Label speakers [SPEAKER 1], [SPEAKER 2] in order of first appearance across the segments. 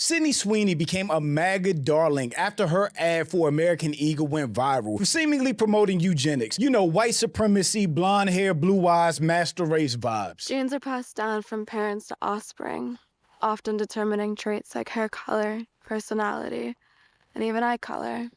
[SPEAKER 1] Sydney Sweeney became a MAGA darling after her ad for American Eagle went viral for seemingly promoting eugenics. You know, white supremacy, blonde hair, blue eyes, master race vibes.
[SPEAKER 2] Genes are passed down from parents to offspring, often determining traits like hair color, personality, and even eye color.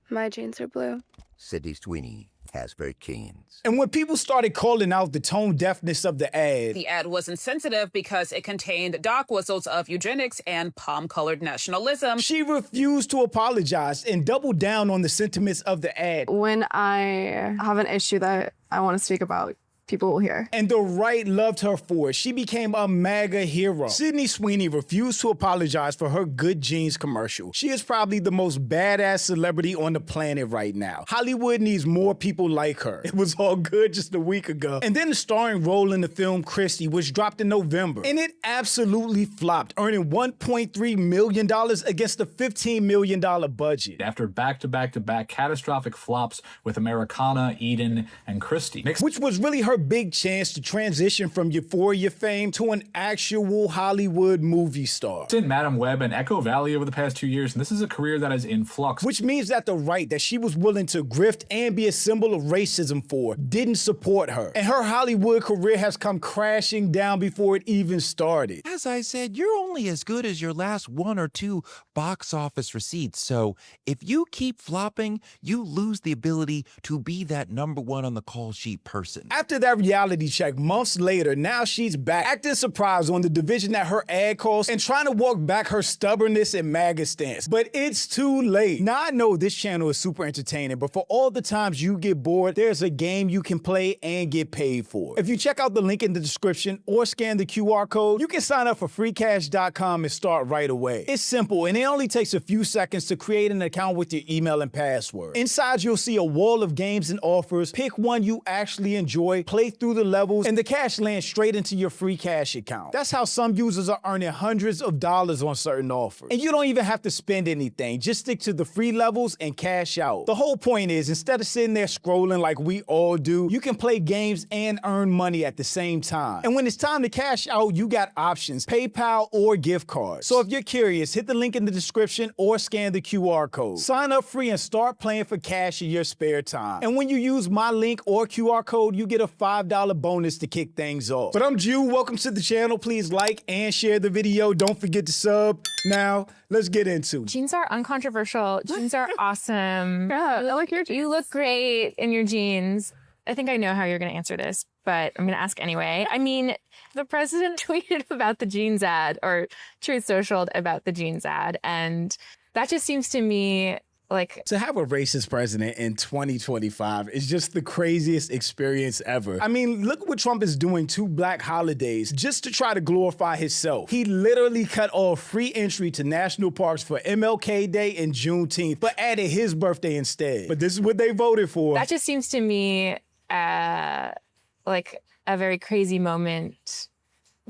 [SPEAKER 2] My genes are blue.
[SPEAKER 3] Sydney Sweeney has very genes.
[SPEAKER 1] And when people started calling out the tone deafness of the
[SPEAKER 4] ad was insensitive because it contained dog whistles of eugenics and palm-colored nationalism.
[SPEAKER 1] She refused to apologize and doubled down on the sentiments of the ad.
[SPEAKER 2] When I have an issue that I want to speak about, people will hear.
[SPEAKER 1] And the right loved her for it. She became a MAGA hero. Sydney Sweeney refused to apologize for her Good Genes commercial. She is probably the most badass celebrity on the planet right now. Hollywood needs more people like her. It was all good just a week ago. And then the starring role in the film Christie, which dropped in November. And it absolutely flopped, earning $1.3 million against a $15 million budget.
[SPEAKER 5] After back-to-back-to-back catastrophic flops with Americana, Eden, and Christie.
[SPEAKER 1] Which was really her big chance to transition from Euphoria fame to an actual Hollywood movie star.
[SPEAKER 5] In Madam Web and Echo Valley over the past 2 years, and this is a career that is in flux.
[SPEAKER 1] Which means that the right that she was willing to grift and be a symbol of racism for didn't support her. And her Hollywood career has come crashing down before it even started.
[SPEAKER 6] As I said, you're only as good as your last 1 or 2 box office receipts, so if you keep flopping, you lose the ability to be that #1 on the call sheet person.
[SPEAKER 1] After that reality check months later, now she's back, acting surprised on the division that her ad cost and trying to walk back her stubbornness and MAGA stance. But it's too late. Now I know this channel is super entertaining, but for all the times you get bored, there's a game you can play and get paid for. If you check out the link in the description or scan the QR code, you can sign up for freecash.com and start right away. It's simple and it only takes a few seconds to create an account with your email and password. Inside you'll see a wall of games and offers. Pick one you actually enjoy, play through the levels, and the cash lands straight into your free cash account. That's how some users are earning hundreds of dollars on certain offers. And you don't even have to spend anything. Just stick to the free levels and cash out. The whole point is, instead of sitting there scrolling like we all do, you can play games and earn money at the same time. And when it's time to cash out, you got options, PayPal or gift cards. So if you're curious, hit the link in the description or scan the QR code. Sign up free and start playing for cash in your spare time. And when you use my link or QR code, you get a $5 bonus to kick things off. But I'm Jew, welcome to the channel. Please like and share the video. Don't forget to sub. Now, let's get into it.
[SPEAKER 7] Jeans are uncontroversial. Jeans are awesome.
[SPEAKER 2] Yeah, I like your jeans.
[SPEAKER 7] You look great in your jeans. I think I know how you're gonna answer this, but I'm gonna ask anyway. I mean, the president tweeted about the jeans ad, or Truth Socialed about the jeans ad, and that just seems to me like,
[SPEAKER 1] to have a racist president in 2025 is just the craziest experience ever. I mean, look what Trump is doing to Black holidays just to try to glorify himself. He literally cut off free entry to national parks for MLK Day and Juneteenth, but added his birthday instead. But this is what they voted for.
[SPEAKER 7] that just seems to me like a very crazy moment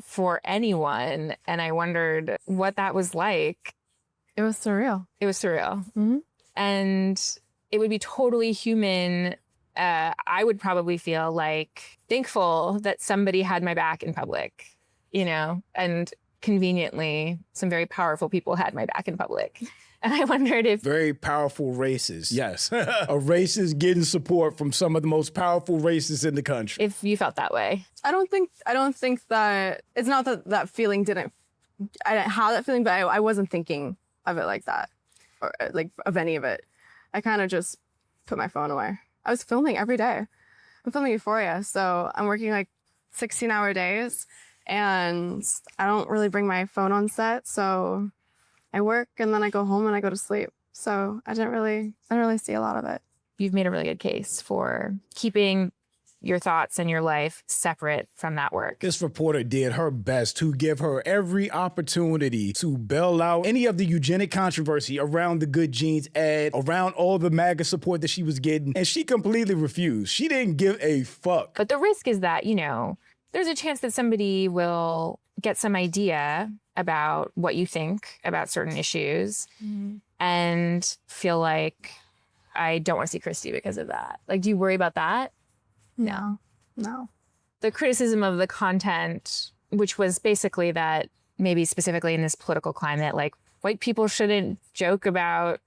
[SPEAKER 7] for anyone. And I wondered what that was like.
[SPEAKER 2] It was surreal.
[SPEAKER 7] It was surreal.
[SPEAKER 2] Mm-hmm.
[SPEAKER 7] And it would be totally human. I would probably feel like thankful that somebody had my back in public, you know, and conveniently some very powerful people had my back in public. And I wondered if—
[SPEAKER 1] Very powerful racists. Yes. A racist getting support from some of the most powerful racists in the country.
[SPEAKER 7] if you felt that way.
[SPEAKER 2] I don't think that, it's not that that feeling didn't, I didn't have that feeling, but I wasn't thinking of it like that, or like of any of it. I kind of just put my phone away. I was filming every day. I'm filming Euphoria, so I'm working like 16-hour days, and I don't really bring my phone on set, so I work and then I go home and I go to sleep. So I didn't really see a lot of it.
[SPEAKER 7] You've made a really good case for keeping your thoughts and your life separate from that work.
[SPEAKER 1] This reporter did her best to give her every opportunity to bail out any of the eugenic controversy around the Good Genes ad, around all the MAGA support that she was getting, and she completely refused. She didn't give a fuck.
[SPEAKER 7] But the risk is that, you know, there's a chance that somebody will get some idea about what you think about certain issues and feel like, I don't want to see Christie because of that. Like, do you worry about that?
[SPEAKER 2] No.
[SPEAKER 7] The criticism of the content, which was basically that maybe specifically in this political climate, like white people shouldn't joke about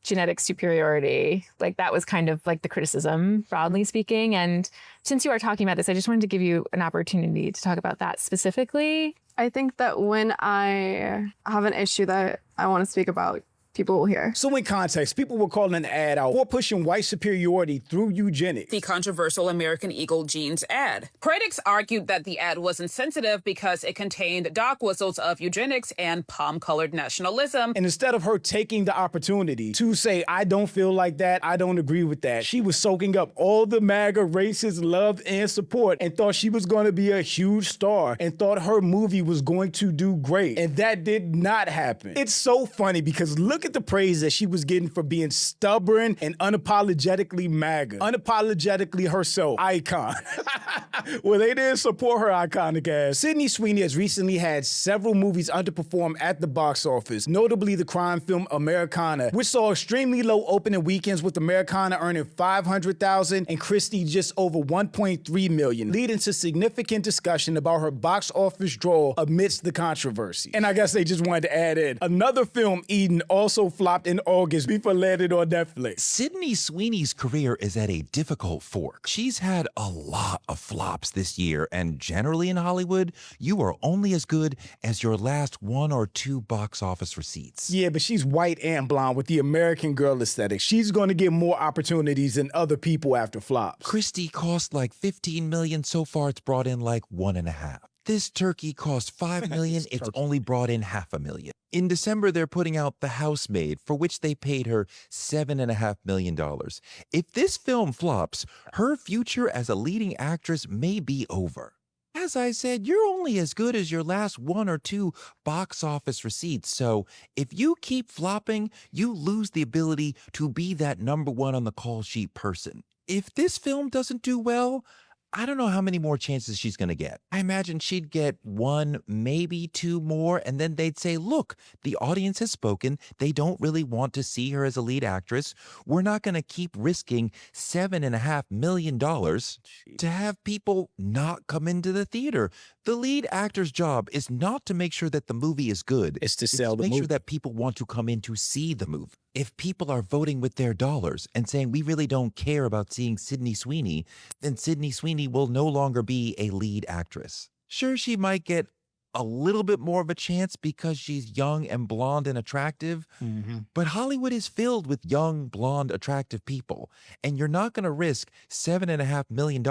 [SPEAKER 7] genetic superiority. Like that was kind of like the criticism, broadly speaking. And since you are talking about this, I just wanted to give you an opportunity to talk about that specifically.
[SPEAKER 2] I think that when I have an issue that I want to speak about, people will hear.
[SPEAKER 1] So in context, people were calling an ad out for pushing white superiority through eugenics.
[SPEAKER 4] The controversial American Eagle jeans ad. Critics argued that the ad was insensitive because it contained dog whistles of eugenics and palm-colored nationalism.
[SPEAKER 1] And instead of her taking the opportunity to say, I don't feel like that, I don't agree with that, she was soaking up all the MAGA racist love and support and thought she was going to be a huge star and thought her movie was going to do great. And that did not happen. It's so funny because look at the praise that she was getting for being stubborn and unapologetically MAGA. Unapologetically herself. Icon. Well, they didn't support her iconic ass. Sydney Sweeney has recently had several movies underperform at the box office, notably the crime film Americana, which saw extremely low opening weekends with Americana earning $500,000 and Christie just over $1.3 million, leading to significant discussion about her box office draw amidst the controversy. And I guess they just wanted to add in another film, Eden, also flopped in August before landing on Netflix.
[SPEAKER 6] Sydney Sweeney's career is at a difficult fork. She's had a lot of flops this year, and generally in Hollywood, you are only as good as your last 1 or 2 box office receipts.
[SPEAKER 1] Yeah, but she's white and blonde with the American girl aesthetic. She's going to get more opportunities than other people after flops.
[SPEAKER 6] Christie cost like $15 million. So far, it's brought in like $1.5 million. This turkey cost $5 million. It's only brought in $500,000. In December, they're putting out The Housemaid, for which they paid her $7.5 million. If this film flops, her future as a leading actress may be over. As I said, you're only as good as your last 1 or 2 box office receipts, so if you keep flopping, you lose the ability to be that #1 on the call sheet person. If this film doesn't do well, I don't know how many more chances she's going to get. I imagine she'd get 1, maybe 2 more, and then they'd say, look, the audience has spoken. They don't really want to see her as a lead actress. We're not going to keep risking $7.5 million to have people not come into the theater. The lead actor's job is not to make sure that the movie is good.
[SPEAKER 1] It's to sell the movie.
[SPEAKER 6] Make sure that people want to come in to see the movie. If people are voting with their dollars and saying we really don't care about seeing Sydney Sweeney, then Sydney Sweeney will no longer be a lead actress. Sure, she might get a little bit more of a chance because she's young and blonde and attractive, but Hollywood is filled with young, blonde, attractive people, and you're not going to risk $7.5 million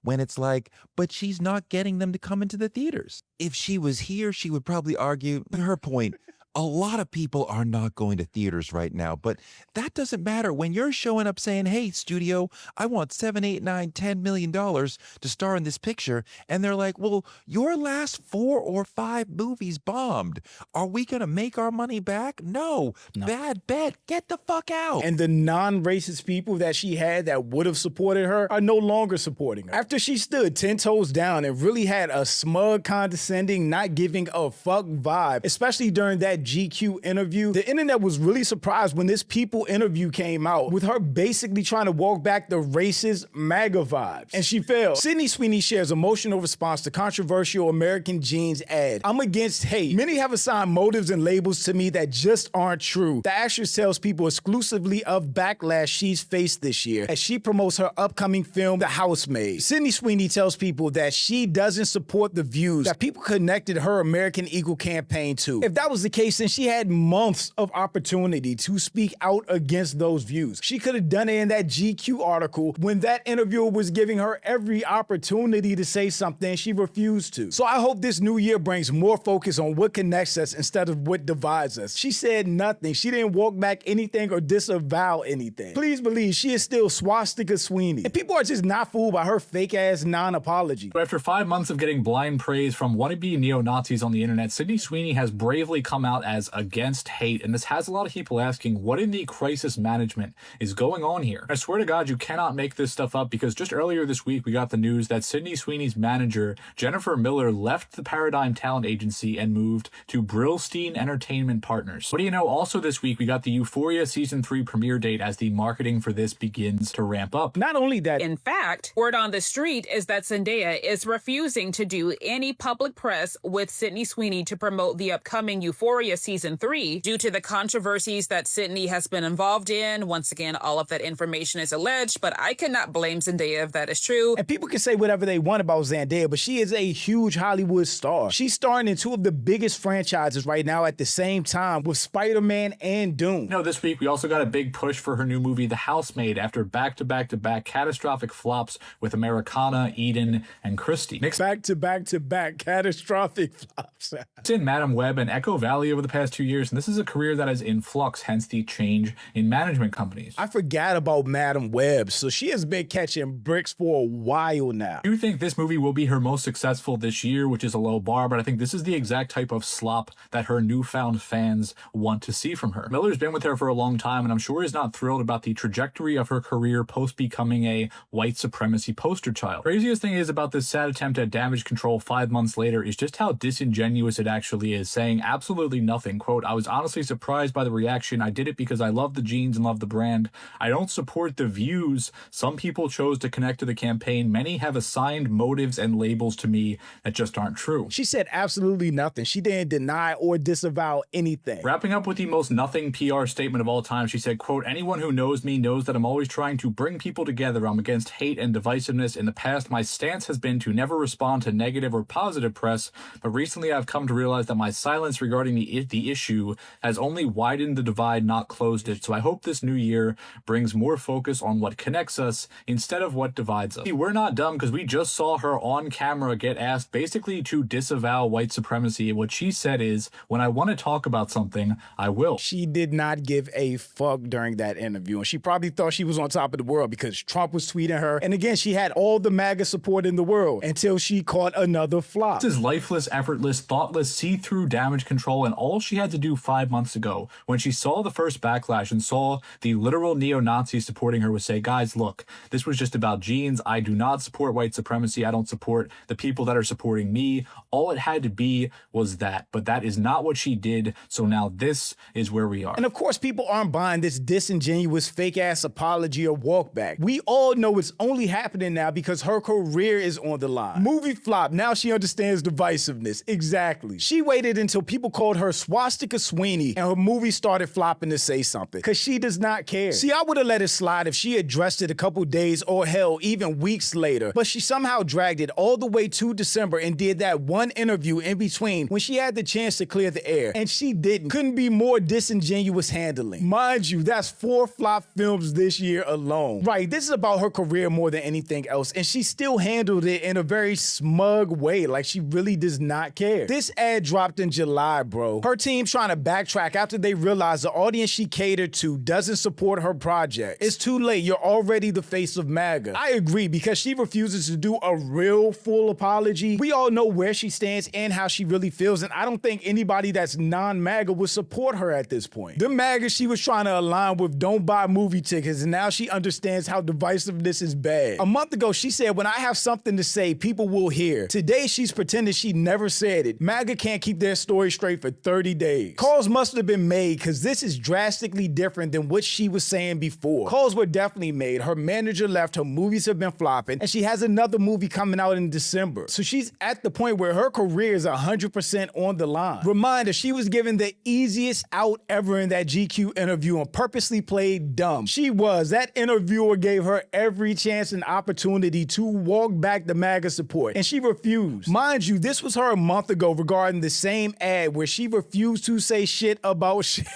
[SPEAKER 6] when it's like, but she's not getting them to come into the theaters. If she was here, she would probably argue her point. A lot of people are not going to theaters right now, but that doesn't matter when you're showing up saying, hey, studio, I want $7, $8, $9, $10 million to star in this picture. And they're like, well, your last 4 or 5 movies bombed. Are we going to make our money back? No. Bad bet. Get the fuck out.
[SPEAKER 1] And the non-racist people that she had that would have supported her are no longer supporting her. After she stood 10 toes down and really had a smug, condescending, not giving a fuck vibe, especially during that GQ interview, the internet was really surprised when this People interview came out with her basically trying to walk back the racist MAGA vibes. And she failed. Sydney Sweeney shares emotional response to controversial American Jeans ad. I'm against hate. Many have assigned motives and labels to me that just aren't true. The actress tells people exclusively of backlash she's faced this year as she promotes her upcoming film, The Housemaid. Sydney Sweeney tells people that she doesn't support the views that people connected her American Eagle campaign to. If that was the case, then she had months of opportunity to speak out against those views. She could have done it in that GQ article when that interviewer was giving her every opportunity to say something and she refused to. So I hope this new year brings more focus on what connects us instead of what divides us. She said nothing. She didn't walk back anything or disavow anything. Please believe she is still Swastika Sweeney. And people are just not fooled by her fake ass non-apology.
[SPEAKER 5] But after 5 months of getting blind praise from wannabe neo-Nazis on the internet, Sydney Sweeney has bravely come out out as against hate, and this has a lot of people asking, what in the crisis management is going on here? I swear to God, you cannot make this stuff up, because just earlier this week, we got the news that Sydney Sweeney's manager, Jennifer Miller, left the Paradigm Talent Agency and moved to Brillstein Entertainment Partners. What do you know? Also this week, we got the Euphoria Season 3 premiere date as the marketing for this begins to ramp up.
[SPEAKER 1] Not only that,
[SPEAKER 4] In fact, word on the street is that Zendaya is refusing to do any public press with Sydney Sweeney to promote the upcoming Euphoria Season 3 due to the controversies that Sydney has been involved in. Once again, all of that information is alleged, but I cannot blame Zendaya if that is true.
[SPEAKER 1] and people can say whatever they want about Zendaya, but she is a huge Hollywood star. She's starring in two of the biggest franchises right now at the same time with Spider-Man and Doom.
[SPEAKER 5] No, this week we also got a big push for her new movie, The Housemaid, after back-to-back-to-back catastrophic flops with Americana, Eden, and Christie. Mixed
[SPEAKER 1] Back-to-back-to-back catastrophic flops.
[SPEAKER 5] in Madam Web and Echo Valley over the past 2 years, and this is a career that is in flux, hence the change in management companies.
[SPEAKER 1] I forgot about Madam Web, so she has been catching bricks for a while now.
[SPEAKER 5] I do think this movie will be her most successful this year, which is a low bar, but I think this is the exact type of slop that her newfound fans want to see from her. Miller's been with her for a long time, and I'm sure is not thrilled about the trajectory of her career post becoming a white supremacy poster child. Craziest thing is about this sad attempt at damage control 5 months later is just how disingenuous it actually is, saying absolutely nothing. Quote, I was honestly surprised by the reaction. I did it because I love the jeans and love the brand. I don't support the views. Some people chose to connect to the campaign. Many have assigned motives and labels to me that just aren't true.
[SPEAKER 1] She said absolutely nothing. She didn't deny or disavow anything.
[SPEAKER 5] Wrapping up with the most nothing PR statement of all time, she said, quote, anyone who knows me knows that I'm always trying to bring people together. I'm against hate and divisiveness. In the past, my stance has been to never respond to negative or positive press, but recently I've come to realize that my silence regarding the issue has only widened the divide, not closed it. So I hope this new year brings more focus on what connects us instead of what divides us. See, we're not dumb because we just saw her on camera get asked basically to disavow white supremacy. And what she said is, when I want to talk about something, I will.
[SPEAKER 1] She did not give a fuck during that interview, and she probably thought she was on top of the world because Trump was tweeting her. And again, she had all the MAGA support in the world until she caught another flop.
[SPEAKER 5] This is lifeless, effortless, thoughtless, see-through damage control, and all she had to do 5 months ago when she saw the first backlash and saw the literal neo-Nazis supporting her was say, guys, look, this was just about jeans. I do not support white supremacy. I don't support the people that are supporting me. All it had to be was that, but that is not what she did. So now this is where we are.
[SPEAKER 1] And of course, people aren't buying this disingenuous, fake-ass apology or walkback. We all know it's only happening now because her career is on the line. Movie flop. Now she understands divisiveness. Exactly. She waited until people called her Swastika Sweeney and her movie started flopping to say something, because she does not care. See, I would have let it slide if she addressed it a couple days or hell, even weeks later, but she somehow dragged it all the way to December and did that one interview in between when she had the chance to clear the air, and she didn't. Couldn't be more disingenuous handling. Mind you, that's 4 flop films this year alone. Right, this is about her career more than anything else, and she still handled it in a very smug way, like she really does not care. This ad dropped in July, bro. Her team trying to backtrack after they realized the audience she catered to doesn't support her project. It's too late, you're already the face of MAGA. I agree, because she refuses to do a real full apology. We all know where she stands and how she really feels, and I don't think anybody that's non-MAGA would support her at this point. The MAGA she was trying to align with don't buy movie tickets, and now she understands how divisiveness is bad. A month ago, she said, when I have something to say, people will hear. Today, she's pretending she never said it. MAGA can't keep their story straight for 30 days. Calls must have been made, because this is drastically different than what she was saying before. Calls were definitely made. Her manager left, her movies have been flopping, and she has another movie coming out in December. So she's at the point where her career is 100% on the line. Reminder, she was given the easiest out ever in that GQ interview and purposely played dumb. She was. That interviewer gave her every chance and opportunity to walk back the MAGA support, and she refused. Mind you, this was her a month ago regarding the same ad where she refused to say shit about shit.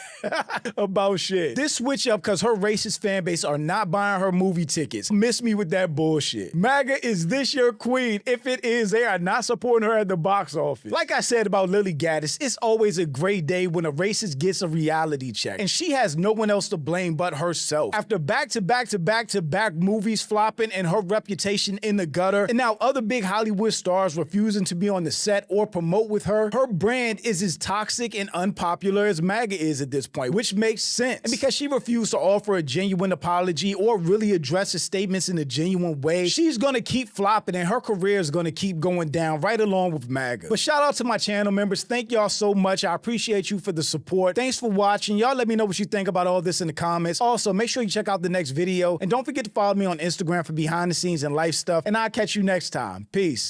[SPEAKER 1] About shit. This switch up because her racist fan base are not buying her movie tickets. Miss me with that bullshit. MAGA is this your queen? If it is, they are not supporting her at the box office. Like I said about Lily Gaddis, it's always a great day when a racist gets a reality check, and she has no one else to blame but herself. After back-to-back movies flopping and her reputation in the gutter, and now other big Hollywood stars refusing to be on the set or promote with her, her brand is as toxic toxic and unpopular as MAGA is at this point, which makes sense. And because she refused to offer a genuine apology or really address his statements in a genuine way, she's gonna keep flopping and her career is gonna keep going down right along with MAGA. But shout out to my channel members. Thank y'all so much. I appreciate you for the support. Thanks for watching. Y'all let me know what you think about all this in the comments. Also, make sure you check out the next video and don't forget to follow me on Instagram for behind the scenes and life stuff. And I'll catch you next time. Peace.